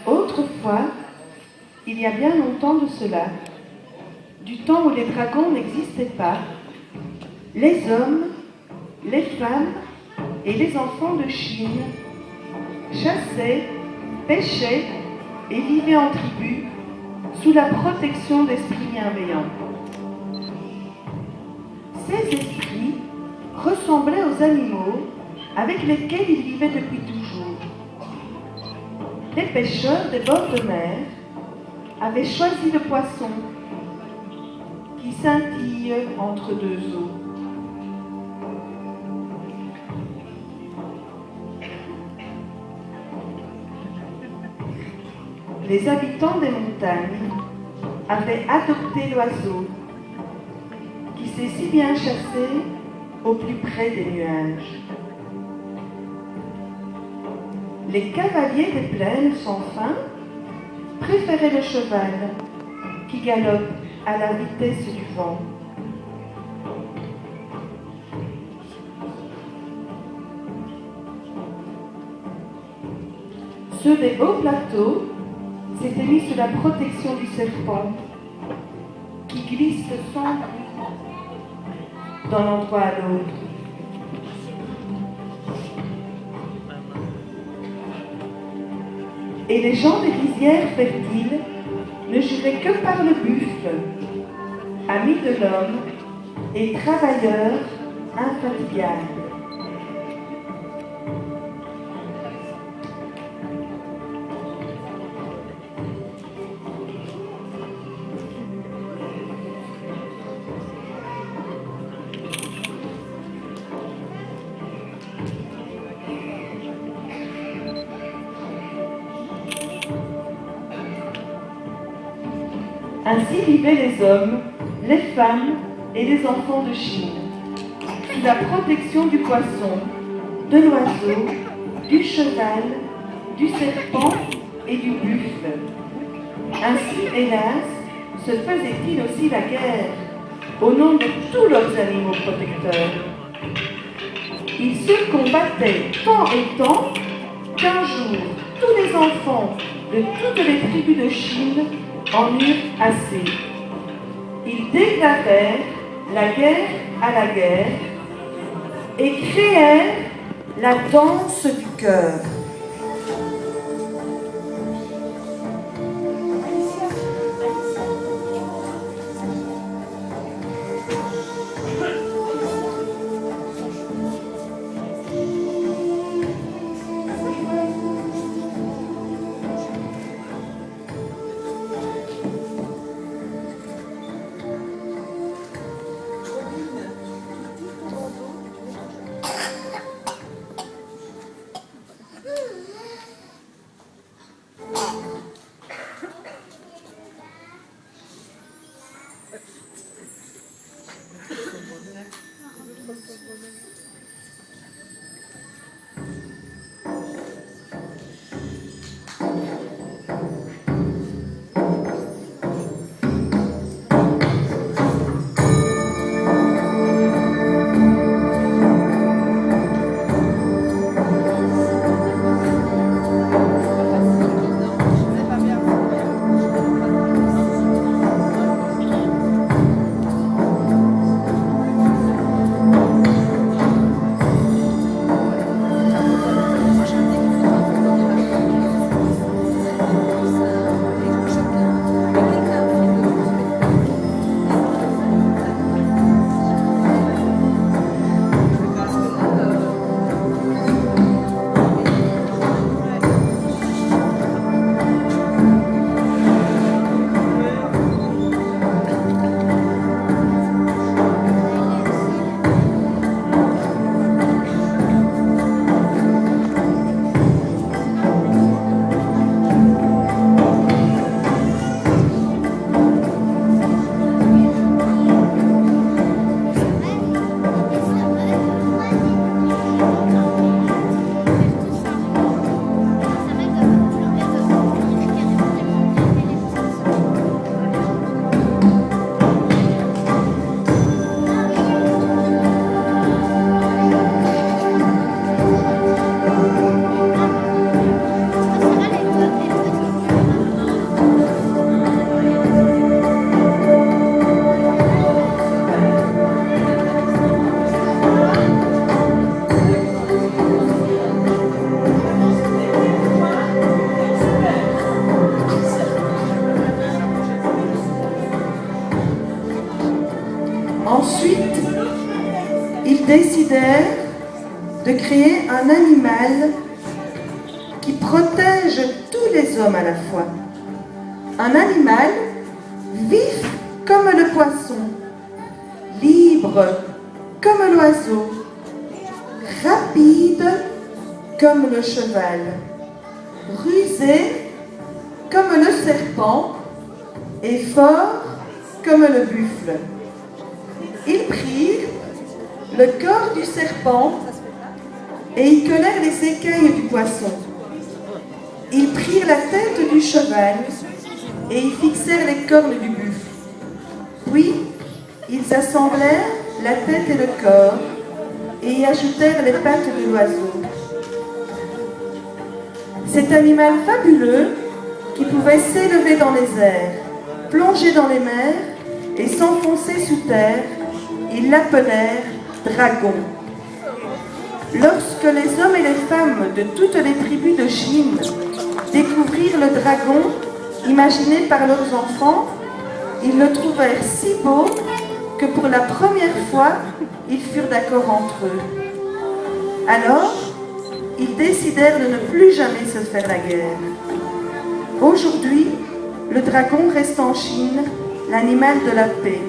Autrefois, il y a bien longtemps de cela, du temps où les dragons n'existaient pas, les hommes, les femmes et les enfants de Chine chassaient, pêchaient et vivaient en tribu sous la protection d'esprits bienveillants. Ces esprits ressemblaient aux animaux avec lesquels ils vivaient depuis toujours. Les pêcheurs des bords de mer avaient choisi le poisson qui scintille entre deux eaux. Les habitants des montagnes avaient adopté l'oiseau qui sait si bien chasser au plus près des nuages. Les cavaliers des plaines sans fin préféraient le cheval qui galope à la vitesse du vent. Ceux des hauts plateaux s'étaient mis sous la protection du serpent qui glisse sans bruit d'un endroit à l'autre. Et les gens des lisières fertiles ne juraient que par le buffle, ami de l'homme et travailleur infatigable. Ainsi vivaient les hommes, les femmes et les enfants de Chine, sous la protection du poisson, de l'oiseau, du cheval, du serpent et du buffle. Ainsi, hélas, se faisait-il aussi la guerre, au nom de tous leurs animaux protecteurs. Ils se combattaient tant et tant qu'un jour, tous les enfants de toutes les tribus de Chine en eurent assez. Ils déclarèrent la guerre à la guerre et créèrent la danse du cœur. Ensuite, ils décidèrent de créer un animal qui protège tous les hommes à la fois. Un animal vif comme le poisson, libre comme l'oiseau, rapide comme le cheval, rusé comme le serpent et fort comme le buffle. Ils prirent le corps du serpent et y collèrent les écailles du poisson. Ils prirent la tête du cheval et y fixèrent les cornes du buffle. Puis, ils assemblèrent la tête et le corps et y ajoutèrent les pattes de l'oiseau. Cet animal fabuleux qui pouvait s'élever dans les airs, plonger dans les mers et s'enfoncer sous terre, ils l'appelèrent dragon. Lorsque les hommes et les femmes de toutes les tribus de Chine découvrirent le dragon imaginé par leurs enfants, ils le trouvèrent si beau que pour la première fois, ils furent d'accord entre eux. Alors, ils décidèrent de ne plus jamais se faire la guerre. Aujourd'hui, le dragon reste en Chine l'animal de la paix.